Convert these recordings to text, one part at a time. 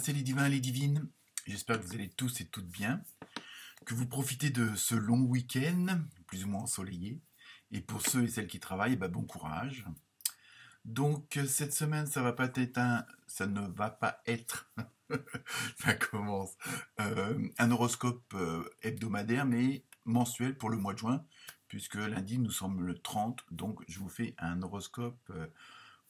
Namasté les divins et les divines, j'espère que vous allez tous et toutes bien, que vous profitez de ce long week-end, plus ou moins ensoleillé, et pour ceux et celles qui travaillent, bon courage. Donc cette semaine, ça ne va pas être, ça commence, un horoscope hebdomadaire, mais mensuel pour le mois de juin, puisque lundi nous sommes le 30, donc je vous fais un horoscope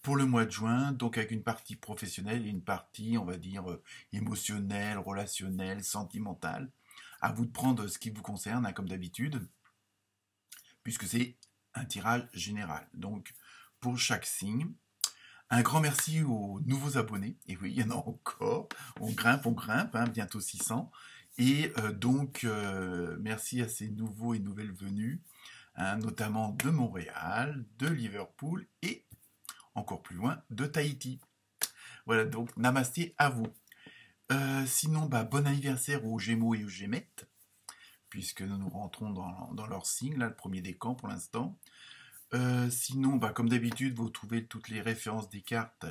pour le mois de juin, donc avec une partie professionnelle et une partie, on va dire, émotionnelle, relationnelle, sentimentale. À vous de prendre ce qui vous concerne, hein, comme d'habitude, puisque c'est un tirage général. Donc, pour chaque signe, un grand merci aux nouveaux abonnés. Et oui, il y en a encore. On grimpe, hein, bientôt 600. Et merci à ces nouveaux et nouvelles venus, hein, notamment de Montréal, de Liverpool et encore plus loin, de Tahiti. Voilà, donc namasté à vous. Sinon, bon anniversaire aux Gémeaux et aux Gémettes, puisque nous rentrons dans leur signe, là, le premier décan pour l'instant. Sinon, comme d'habitude, vous trouvez toutes les références des cartes.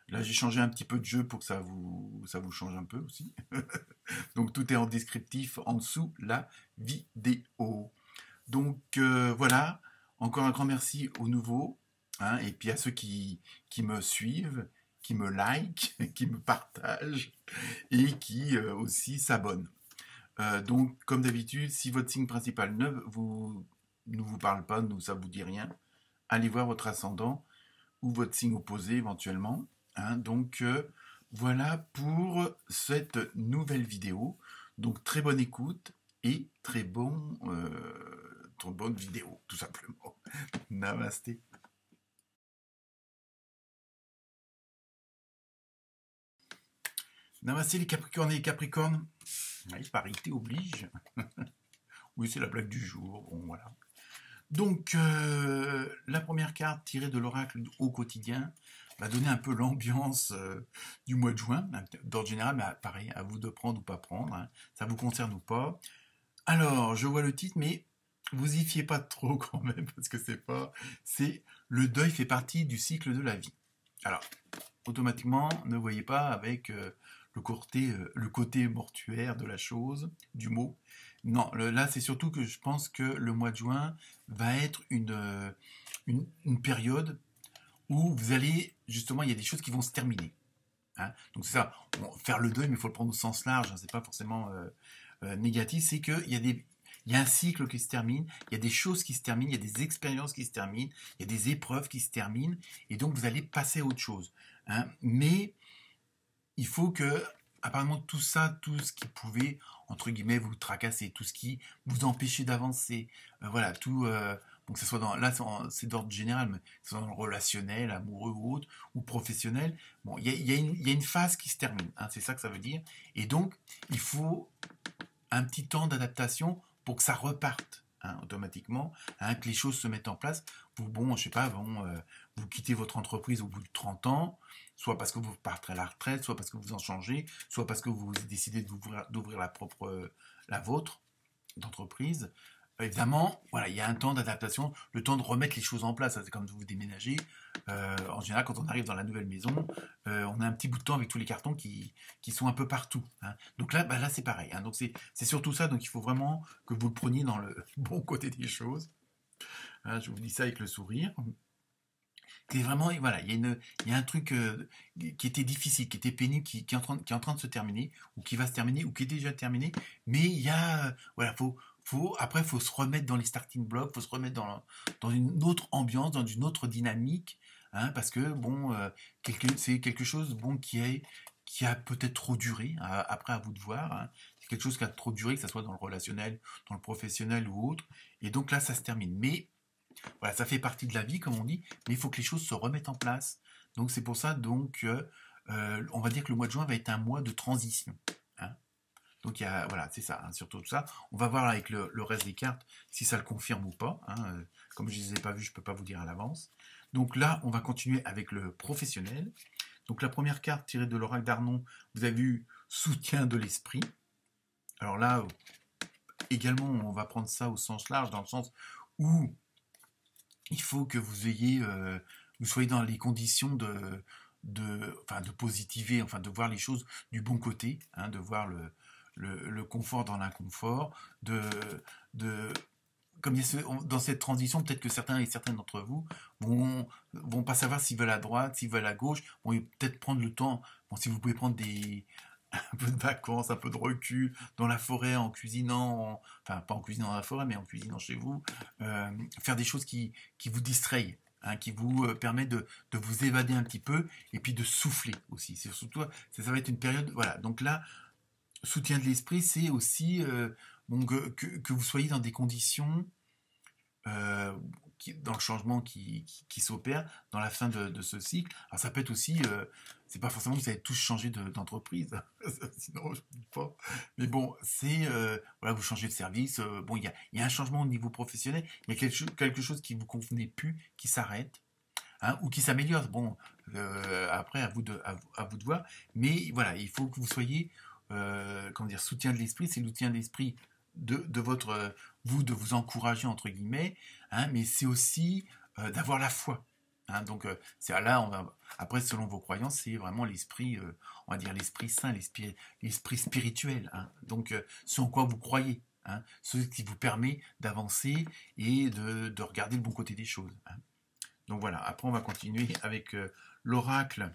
Là, j'ai changé un petit peu de jeu pour que ça vous change un peu aussi. Donc, tout est en descriptif en dessous la vidéo. Donc, voilà. Encore un grand merci aux nouveaux. Hein, et puis à ceux qui me suivent, qui me like, qui me partagent et qui aussi s'abonnent. Donc, comme d'habitude, si votre signe principal ne vous parle pas, ça vous dit rien, allez voir votre ascendant ou votre signe opposé éventuellement. Hein, donc, voilà pour cette nouvelle vidéo. Donc, très bonne écoute et très bonne vidéo, tout simplement. Namasté. Namasté les Capricornes et les Capricornes. Oui, parité oblige. Oui, c'est la blague du jour. Bon, voilà. Donc, la première carte tirée de l'oracle au quotidien va donner un peu l'ambiance du mois de juin. D'ordre général, mais pareil, à vous de prendre ou pas prendre. Hein. Ça vous concerne ou pas. Alors, je vois le titre, mais vous y fiez pas trop quand même, parce que c'est le deuil fait partie du cycle de la vie. Alors, automatiquement, ne voyez pas avec le côté mortuaire de la chose, du mot. Non, là, c'est surtout que je pense que le mois de juin va être une période où vous allez, justement, il y a des choses qui vont se terminer. Hein. Donc c'est ça, faire le deuil, mais il faut le prendre au sens large, hein, c'est pas forcément négatif, c'est qu'il y a un cycle qui se termine, il y a des choses qui se terminent, il y a des expériences qui se terminent, il y a des épreuves qui se terminent, et donc vous allez passer à autre chose. Hein. Mais il faut que, apparemment, tout ça, tout ce qui pouvait, entre guillemets, vous tracasser, tout ce qui vous empêchait d'avancer, voilà, tout, donc que ce soit là, c'est d'ordre général, mais que ce soit dans le relationnel, amoureux ou autre, ou professionnel, bon, il y a une phase qui se termine, hein, c'est ça que ça veut dire, et donc, il faut un petit temps d'adaptation pour que ça reparte. Hein, automatiquement, hein, que les choses se mettent en place. Je sais pas, vous quittez votre entreprise au bout de 30 ans, soit parce que vous partirez à la retraite, soit parce que vous en changez, soit parce que vous décidez d'ouvrir la vôtre d'entreprise. Évidemment, voilà, il y a un temps d'adaptation, le temps de remettre les choses en place. C'est comme vous déménagez. En général, quand on arrive dans la nouvelle maison, on a un petit bout de temps avec tous les cartons qui sont un peu partout. Hein. Donc là, là c'est pareil. Hein. Donc c'est surtout ça. Donc il faut vraiment que vous le preniez dans le bon côté des choses. Hein, je vous dis ça avec le sourire. C'est vraiment, voilà, il y a un truc qui était difficile, qui était pénible, qui est en train de se terminer, ou qui va se terminer, ou qui est déjà terminé. Mais il y a, voilà, après, faut se remettre dans les starting blocks, faut se remettre dans une autre ambiance, dans une autre dynamique, hein, parce que c'est quelque chose, qui a peut-être trop duré. Après, à vous de voir. Hein. C'est quelque chose qui a trop duré, que ce soit dans le relationnel, dans le professionnel ou autre. Et donc là, ça se termine. Mais voilà, ça fait partie de la vie, comme on dit, mais il faut que les choses se remettent en place. Donc c'est pour ça on va dire que le mois de juin va être un mois de transition. Hein. Donc voilà, c'est ça, hein, surtout ça. On va voir avec le reste des cartes si ça le confirme ou pas. Hein. Comme je ne les ai pas vues, je ne peux pas vous dire à l'avance. Donc là, on va continuer avec le professionnel. Donc la première carte tirée de l'oracle d'Arnon, vous avez vu soutien de l'esprit. Alors là, également, on va prendre ça au sens large, dans le sens où il faut que vous soyez dans les conditions enfin, de positiver, enfin, de voir les choses du bon côté, hein, de voir le confort dans l'inconfort, de comme dans cette transition, peut-être que certains et certaines d'entre vous vont pas savoir s'ils veulent à droite, s'ils veulent à gauche, vont peut-être prendre le temps, bon, si vous pouvez prendre un peu de vacances, un peu de recul dans la forêt en cuisinant, enfin pas en cuisinant dans la forêt, mais en cuisinant chez vous, faire des choses qui vous distrayent, hein, qui vous permettent de vous évader un petit peu et puis de souffler aussi. C'est surtout ça va être une période, voilà. Donc là, soutien de l'esprit, c'est aussi bon, que vous soyez dans des conditions euh, dans le changement qui s'opère, dans la fin de ce cycle. Alors ça peut être aussi, c'est pas forcément que vous allez tous changer d'entreprise, sinon je ne dis pas. Mais bon, c'est, voilà, vous changez de service, bon, il y a un changement au niveau professionnel, il y a quelque chose qui vous convenait plus, qui s'arrête, hein, ou qui s'améliore. Bon, après, à vous de voir. Mais voilà, il faut que vous soyez, comment dire, soutien de l'esprit. C'est le soutien de l'esprit de votre, vous, de vous encourager, entre guillemets, hein, mais c'est aussi d'avoir la foi. Hein, donc, c'est là, après, selon vos croyances, c'est vraiment l'esprit, on va dire l'esprit saint, l'esprit spirituel. Hein, donc, ce en quoi vous croyez. Hein, ce qui vous permet d'avancer et de regarder le bon côté des choses. Hein. Donc voilà, après on va continuer avec l'oracle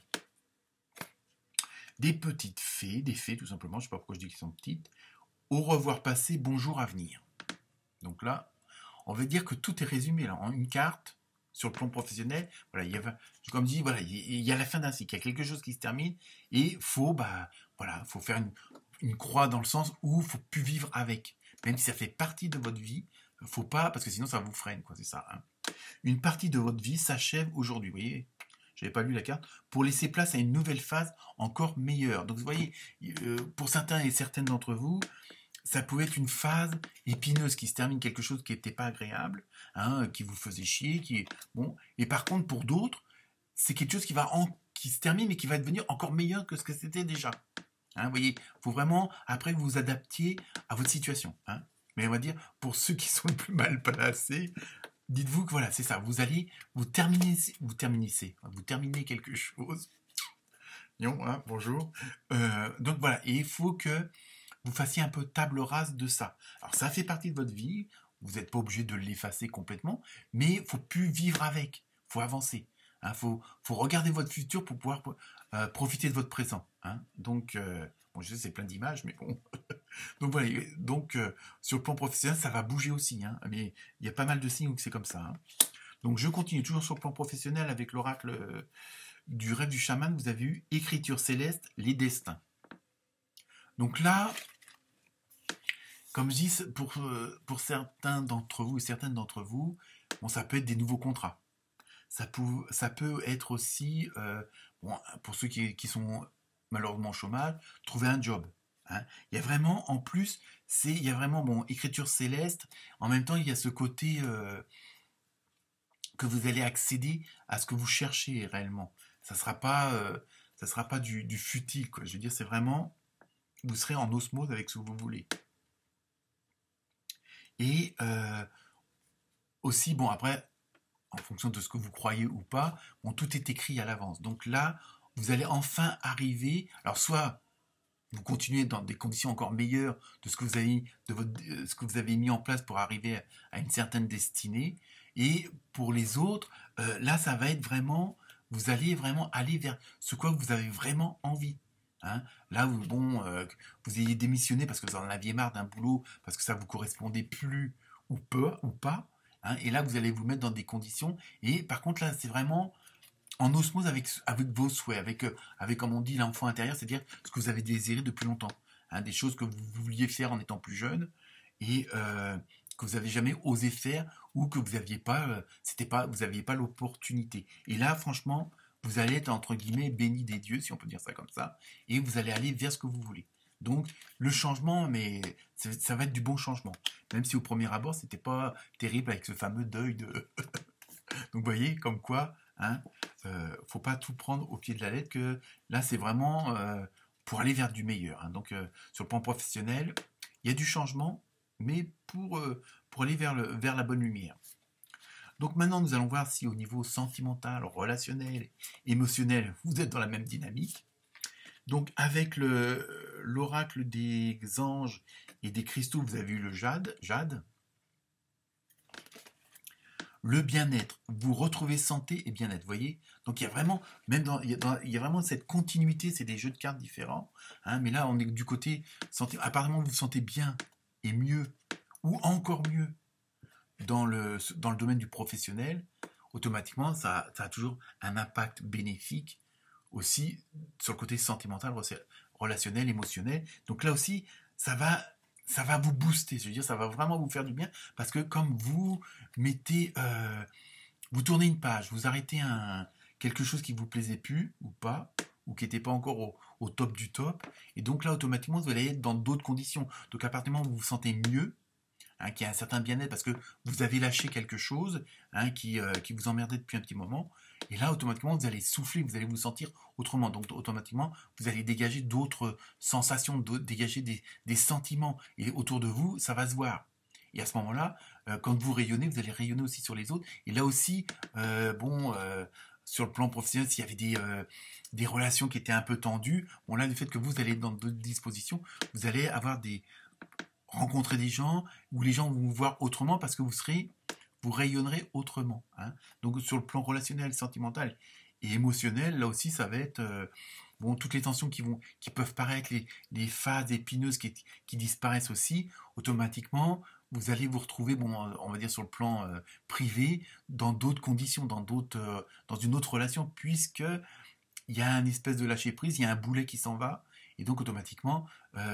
des petites fées, des fées tout simplement, je ne sais pas pourquoi je dis qu'elles sont petites. Au revoir passé, bonjour à venir. Donc là, on va dire que tout est résumé là, en une carte, sur le plan professionnel. Voilà, comme dit, voilà, il y a la fin d'un cycle, il y a quelque chose qui se termine, et faut faire une croix dans le sens où il ne faut plus vivre avec. Même si ça fait partie de votre vie, faut pas, parce que sinon ça vous freine, quoi, c'est ça. Hein. Une partie de votre vie s'achève aujourd'hui, vous voyez, j'avais pas lu la carte, pour laisser place à une nouvelle phase encore meilleure. Donc vous voyez, pour certains et certaines d'entre vous, ça pouvait être une phase épineuse qui se termine, quelque chose qui n'était pas agréable, hein, qui vous faisait chier, bon. Et par contre, pour d'autres, c'est quelque chose qui se termine mais qui va devenir encore meilleur que ce que c'était déjà. Hein, vous voyez, il faut vraiment après que vous vous adaptiez à votre situation. Hein. Mais on va dire, pour ceux qui sont le plus mal placés, dites-vous que voilà, c'est ça, vous terminez quelque chose. Hein, bonjour. Donc voilà, et il faut que vous fassiez un peu table rase de ça. Alors ça fait partie de votre vie, vous n'êtes pas obligé de l'effacer complètement, mais il ne faut plus vivre avec, il faut avancer. Il faut regarder votre futur pour pouvoir profiter de votre présent. Hein. Donc, bon, je sais, c'est plein d'images, mais bon. Donc voilà, donc sur le plan professionnel, ça va bouger aussi. Hein, mais il y a pas mal de signes où c'est comme ça. Hein. Donc je continue toujours sur le plan professionnel avec l'oracle du rêve du chaman. Vous avez eu écriture céleste, les destins. Donc là, comme je dis, pour certains d'entre vous et certaines d'entre vous, bon, ça peut être des nouveaux contrats. Ça peut être aussi, bon, pour ceux qui sont malheureusement au chômage, trouver un job. Hein. Il y a vraiment, en plus, il y a vraiment, bon, écriture céleste, en même temps, il y a ce côté que vous allez accéder à ce que vous cherchez réellement. Ça sera pas du futile, quoi. Je veux dire, c'est vraiment, vous serez en osmose avec ce que vous voulez. Et aussi, bon, après, en fonction de ce que vous croyez ou pas, bon, tout est écrit à l'avance. Donc là, vous allez enfin arriver, alors soit vous continuez dans des conditions encore meilleures de ce que ce que vous avez mis en place pour arriver à une certaine destinée, et pour les autres, là, ça va être vraiment, vous allez vraiment aller vers ce quoi vous avez vraiment envie. Hein. Là, vous ayez démissionné parce que vous en aviez marre d'un boulot, parce que ça vous correspondait plus ou pas. Hein, et là, vous allez vous mettre dans des conditions. Et par contre, là, c'est vraiment en osmose avec vos souhaits, avec comme on dit, l'enfant intérieur, c'est-à-dire ce que vous avez désiré depuis longtemps. Hein, des choses que vous vouliez faire en étant plus jeune et que vous n'avez jamais osé faire ou que vous n'aviez pas, vous n'aviez pas l'opportunité. Et là, franchement, vous allez être, entre guillemets, béni des dieux, si on peut dire ça comme ça, et vous allez aller vers ce que vous voulez. Donc, le changement, mais ça va être du bon changement. Même si au premier abord, c'était pas terrible avec ce fameux deuil de... Donc, vous voyez, comme quoi, hein, faut pas tout prendre au pied de la lettre, que là, c'est vraiment pour aller vers du meilleur. Hein. Donc, sur le plan professionnel, il y a du changement, mais pour aller vers la bonne lumière. Donc maintenant, nous allons voir si au niveau sentimental, relationnel, émotionnel, vous êtes dans la même dynamique. Donc avec l'oracle des anges et des cristaux, vous avez eu le jade. Le bien-être, vous retrouvez santé et bien-être, vous voyez. Donc il y a vraiment, il y a vraiment cette continuité, c'est des jeux de cartes différents, hein, mais là on est du côté santé. Apparemment vous vous sentez bien et mieux, ou encore mieux, dans le domaine du professionnel, automatiquement ça a toujours un impact bénéfique aussi sur le côté sentimental, relationnel, émotionnel. Donc là aussi, ça va vous booster, je veux dire, ça va vraiment vous faire du bien, parce que comme vous mettez, vous tournez une page, vous arrêtez quelque chose qui vous plaisait plus, ou pas, ou qui n'était pas encore au top du top, et donc là, automatiquement, vous allez être dans d'autres conditions. Donc à partir du moment où vous vous sentez mieux, hein, qu'il y a un certain bien-être parce que vous avez lâché quelque chose, hein, qui vous emmerdait depuis un petit moment, et là automatiquement vous allez souffler, vous allez vous sentir autrement, donc automatiquement vous allez dégager d'autres sensations, dégager des sentiments, et autour de vous ça va se voir. Et à ce moment-là, quand vous rayonnez, vous allez rayonner aussi sur les autres, et là aussi, sur le plan professionnel, s'il y avait des relations qui étaient un peu tendues, bon là, du fait que vous allez être dans d'autres dispositions, vous allez avoir rencontrer des gens où les gens vont vous voir autrement parce que vous rayonnerez autrement, hein. Donc sur le plan relationnel, sentimental et émotionnel, là aussi ça va être toutes les tensions qui peuvent paraître, les phases épineuses qui disparaissent aussi automatiquement. Vous allez vous retrouver, on va dire sur le plan privé, dans d'autres conditions, dans une autre relation, puisque il y a une espèce de lâcher prise, il y a un boulet qui s'en va, et donc automatiquement,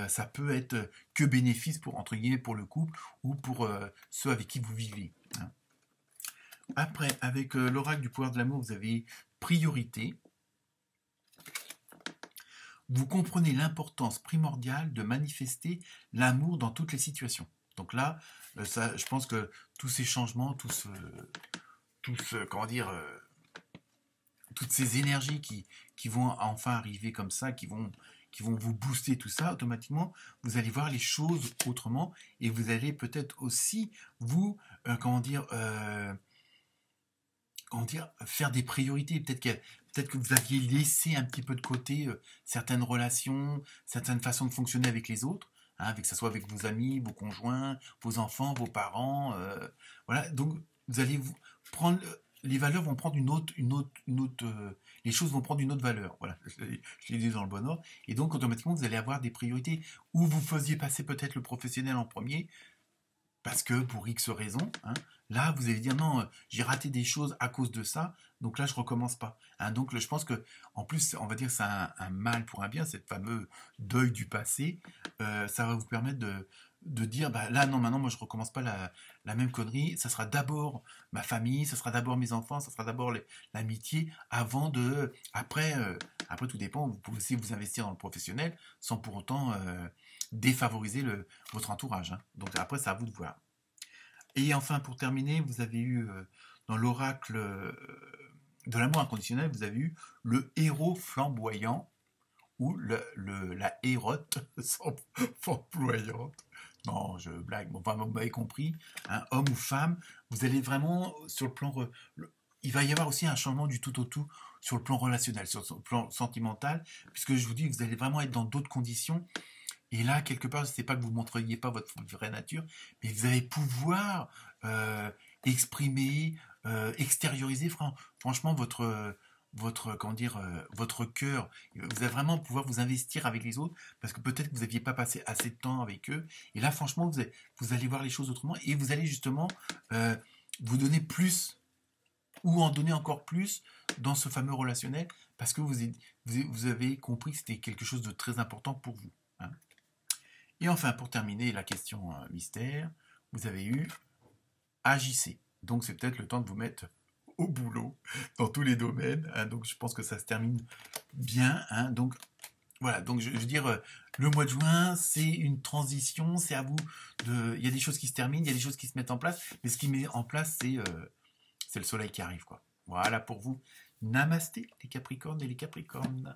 ça peut être que bénéfice entre guillemets, pour le couple ou pour ceux avec qui vous vivez, hein. Après, avec l'oracle du pouvoir de l'amour, vous avez priorité. Vous comprenez l'importance primordiale de manifester l'amour dans toutes les situations. Donc là, je pense que tous ces changements, toutes ces énergies qui vont enfin arriver comme ça, qui vont vous booster tout ça, automatiquement, vous allez voir les choses autrement, et vous allez peut-être aussi vous, faire des priorités. Peut-être que vous aviez laissé un petit peu de côté certaines relations, certaines façons de fonctionner avec les autres, hein, que ce soit avec vos amis, vos conjoints, vos enfants, vos parents, voilà. Donc vous allez prendre, les valeurs vont prendre les choses vont prendre une autre valeur. Voilà, je l'ai dit dans le bon ordre. Et donc automatiquement vous allez avoir des priorités où vous faisiez passer peut-être le professionnel en premier, parce que pour X raisons, hein, là vous allez dire non, j'ai raté des choses à cause de ça, donc là je recommence pas, hein. Donc je pense que en plus, on va dire, c'est un mal pour un bien, cette fameux deuil du passé. Ça va vous permettre de dire là non, maintenant moi je recommence pas la même connerie, ça sera d'abord ma famille, ça sera d'abord mes enfants, ça sera d'abord l'amitié, après tout dépend, vous pouvez aussi vous investir dans le professionnel sans pour autant défavoriser votre entourage, hein. Donc après, c'est à vous de voir. Et enfin, pour terminer, vous avez eu dans l'oracle de l'amour inconditionnel, vous avez eu le héros flamboyant, ou la hérote flamboyante. Non, je blague. Bon, enfin, vous m'avez compris, hein, homme ou femme, vous allez vraiment sur le plan. Il va y avoir aussi un changement du tout au tout sur le plan relationnel, sur le plan sentimental, puisque je vous dis, vous allez vraiment être dans d'autres conditions. Et là, quelque part, je ne sais pas que vous ne montreriez pas votre vraie nature, mais vous allez pouvoir exprimer, extérioriser franchement votre cœur. Vous allez vraiment pouvoir vous investir avec les autres, parce que peut-être que vous n'aviez pas passé assez de temps avec eux. Et là, franchement, vous allez voir les choses autrement, et vous allez justement vous donner plus, ou en donner encore plus dans ce fameux relationnel, parce que vous avez compris que c'était quelque chose de très important pour vous, hein. Et enfin, pour terminer la question mystère, vous avez eu agissez. Donc c'est peut-être le temps de vous mettre au boulot dans tous les domaines, hein. Donc je pense que ça se termine bien, hein. Donc voilà, donc je veux dire, le mois de juin, c'est une transition, c'est à vous il y a des choses qui se terminent, il y a des choses qui se mettent en place, mais ce qui met en place, c'est le soleil qui arrive, quoi. Voilà pour vous. Namasté, les Capricornes et les Capricornes.